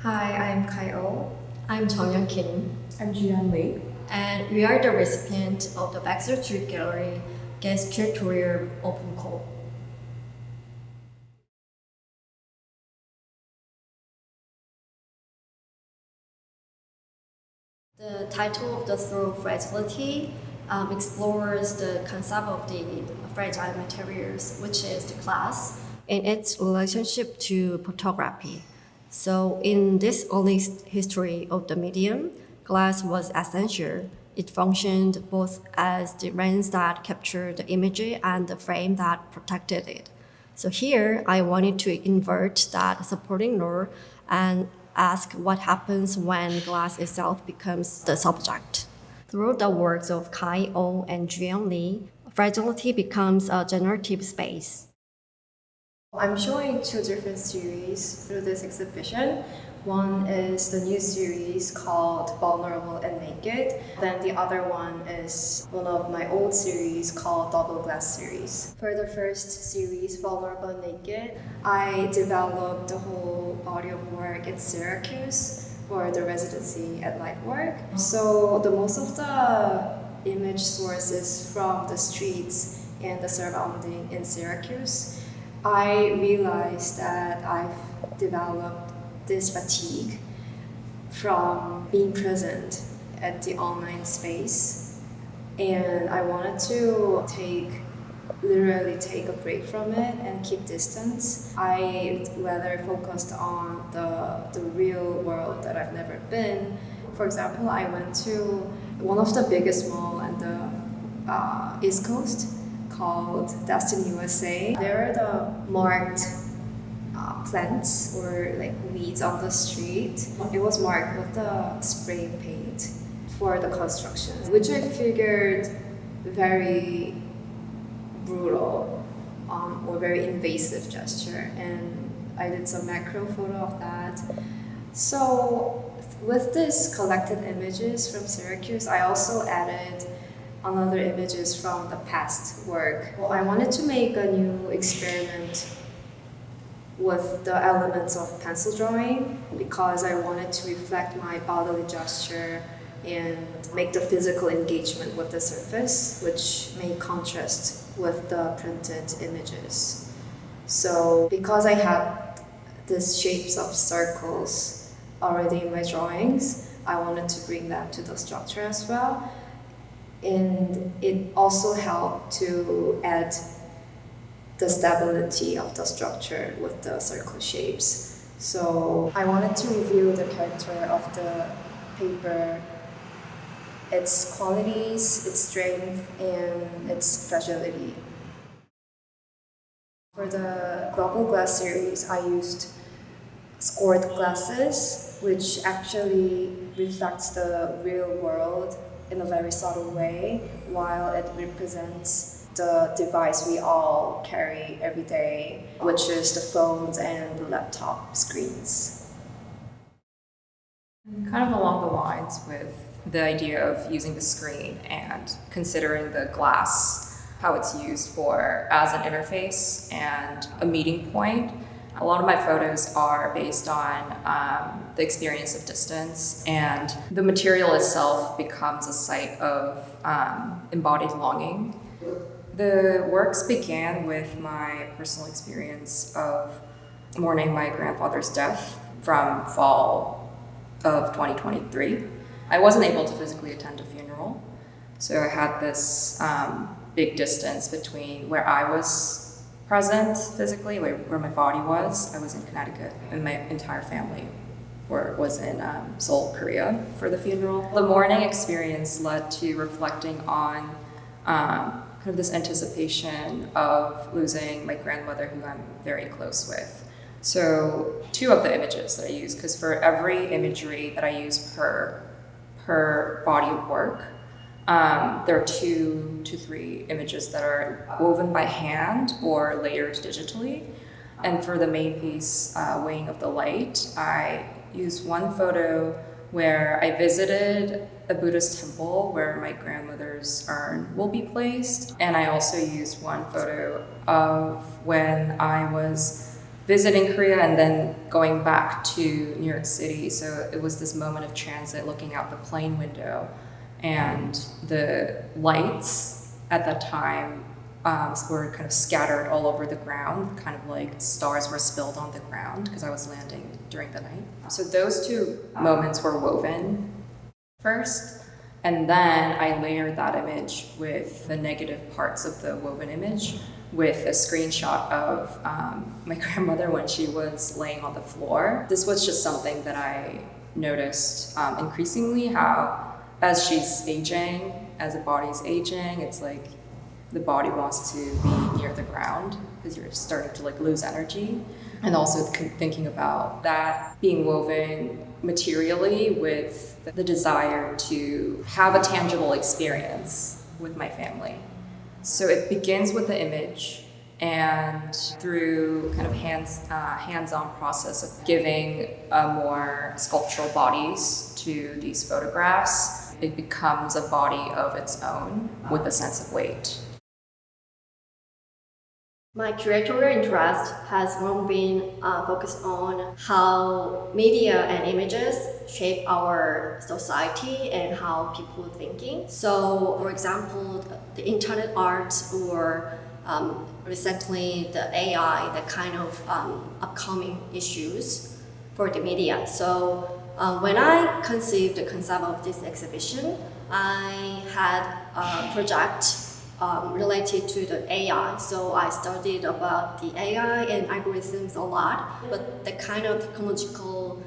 Hi, I'm Kai-Oh. I'm Junghyun Kim, I'm Juyon Lee. and we are the recipient of the BAXTER ST Gallery Guest Curatorial Open Call. The title of the Through Fragility explores the concept of the fragile materials, which is the glass, and its relationship to photography. So, in this early history of the medium, glass was essential. It functioned both as the lens that captured the image and the frame that protected it. So here, I wanted to invert that supporting role and ask what happens when glass itself becomes the subject. Through the works of Kai-Oh and Juyon Lee, fragility becomes a generative space. I'm showing two different series through this exhibition. One is the new series called Vulnerable and Naked. Then the other one is one of my old series called Double Glass series. For the first series, Vulnerable and Naked, I developed the whole body of work in Syracuse for the residency at Lightwork. So the most of the image sources from the streets and the surrounding in Syracuse. I realized that I've developed this fatigue from being present at the online space, and I wanted to literally take a break from it and keep distance. I rather focused on the real world that I've never been. For example, I went to one of the biggest mall in the East Coast called Destiny USA. There are the marked plants or like weeds on the street. It was marked with the spray paint for the construction, which I figured very brutal or very invasive gesture, and I did some macro photo of that. So with this collected images from Syracuse, I also added another images from the past work. Well, I wanted to make a new experiment with the elements of pencil drawing because I wanted to reflect my bodily gesture and make the physical engagement with the surface, which may contrast with the printed images. So because I had these shapes of circles already in my drawings, I wanted to bring that to the structure as well. And it also helped to add the stability of the structure with the circle shapes. So I wanted to review the character of the paper, its qualities, its strength, and its fragility. For the Global Glass series, I used scored glasses, which actually reflects the real world in a very subtle way, while it represents the device we all carry every day, which is the phones and the laptop screens. Kind of along the lines with the idea of using the screen and considering the glass, how it's used for as an interface and a meeting point. A lot of my photos are based on the experience of distance, and the material itself becomes a site of embodied longing. The works began with my personal experience of mourning my grandfather's death from fall of 2023. I wasn't able to physically attend a funeral, so I had this big distance between where I was present physically, where my body was. I was in Connecticut, and my entire family was in Seoul, Korea for the funeral. The mourning experience led to reflecting on kind of this anticipation of losing my grandmother, who I'm very close with. So two of the images that I use, because for every imagery that I use per body of work, there are 2 to 3 images that are woven by hand or layered digitally. And for the main piece, Weighing of the Light, I used one photo where I visited a Buddhist temple where my grandmother's urn will be placed. And I also used one photo of when I was visiting Korea and then going back to New York City. So it was this moment of transit, looking out the plane window, and the lights at that time were kind of scattered all over the ground, kind of like stars were spilled on the ground because I was landing during the night. So those two moments were woven first, and then I layered that image with the negative parts of the woven image with a screenshot of my grandmother when she was laying on the floor. This was just something that I noticed increasingly, how as she's aging, as the body's aging, it's like the body wants to be near the ground because you're starting to like lose energy. And also thinking about that being woven materially with the desire to have a tangible experience with my family. So it begins with the image, and through kind of hands-on process of giving more sculptural bodies to these photographs, it becomes a body of its own with a sense of weight. My curatorial interest has long been focused on how media and images shape our society and how people are thinking. So, for example, the internet art or recently the AI, the kind of upcoming issues for the media. So, when I conceived the concept of this exhibition, I had a project related to the AI. So I studied about the AI and algorithms a lot, but the kind of technological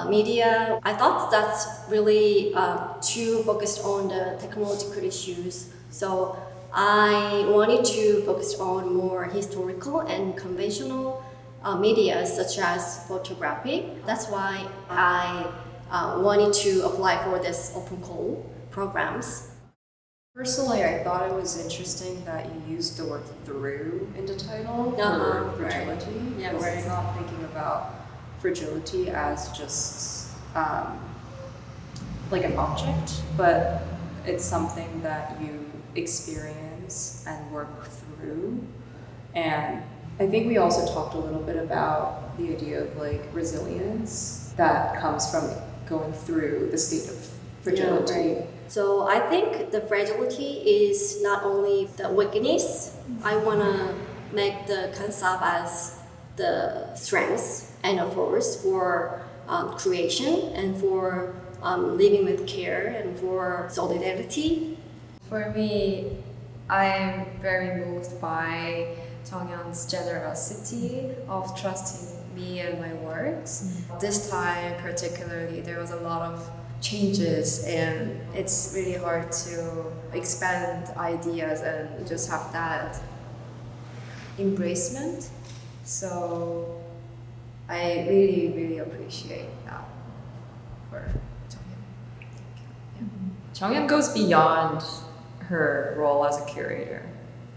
media, I thought that's really too focused on the technological issues. So I wanted to focus on more historical and conventional media such as photography. That's why I wanted to apply for this open call programs. Personally, I thought it was interesting that you used the word through in the title Uh-huh, for fragility. right. Yeah, because right. it's not thinking about fragility as just like an object, but it's something that you experience and work through. And I think we also talked a little bit about the idea of like resilience that comes from going through the state of fragility. Yeah, right. So I think the fragility is not only the weakness. I want to make the concept as the strength and a force for creation and for living with care and for solidarity. For me, I'm very moved by Junghyun's generosity of trusting me and my works. This time particularly, there was a lot of changes and it's really hard to expand ideas and just have that embracement. So I really, really appreciate that for Junghyun. Junghyun goes beyond her role as a curator.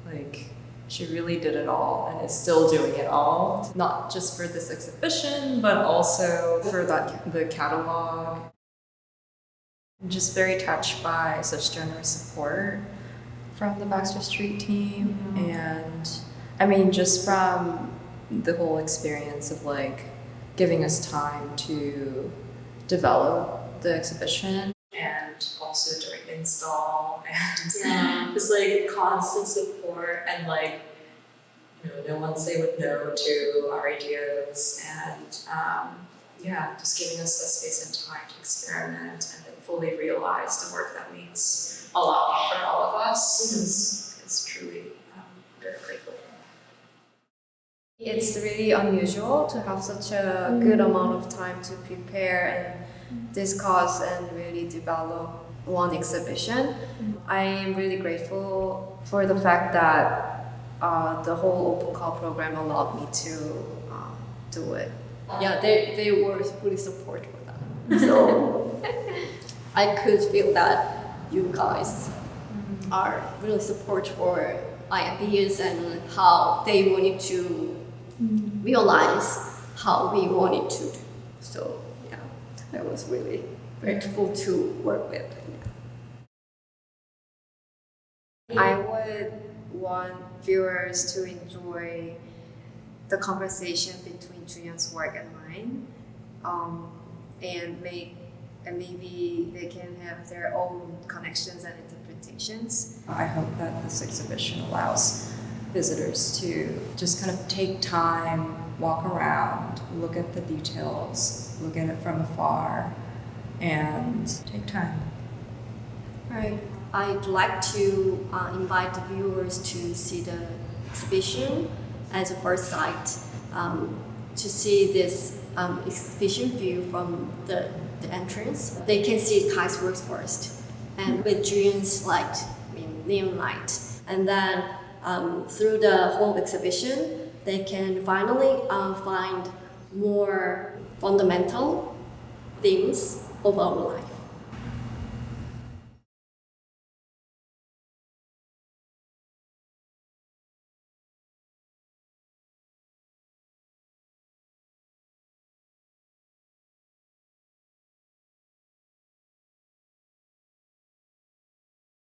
Like, she really did it all and is still doing it all. Not just for this exhibition, but also for the catalog. I'm just very touched by such generous support from the Baxter Street team. And I mean, just from the whole experience of like giving us time to develop the exhibition and also during install and just like constant support and like, you know, no one say with no to our ideas and yeah, just giving us the space and time to experiment and then fully realize the work that means a lot for all of us is truly very grateful for that. It's really unusual to have such a good amount of time to prepare and discuss and really develop one exhibition. I am really grateful for the fact that the whole open call program allowed me to do it. Yeah, they were really supportive for that. So I could feel that you guys are really support for my ideas and how they wanted to realize how we wanted to do. So yeah, I was really grateful to work with. I would want viewers to enjoy the conversation between Juyeon's work and mine, and maybe they can have their own connections and interpretations. I hope that this exhibition allows visitors to just kind of take time, walk around, look at the details, look at it from afar, and take time. Right. I'd like to invite the viewers to see the exhibition as a first sight, to see this exhibition view from the entrance. They can see Kai's works first, and with Juyeon's light, neon light. And then through the whole exhibition, they can finally find more fundamental themes of our life.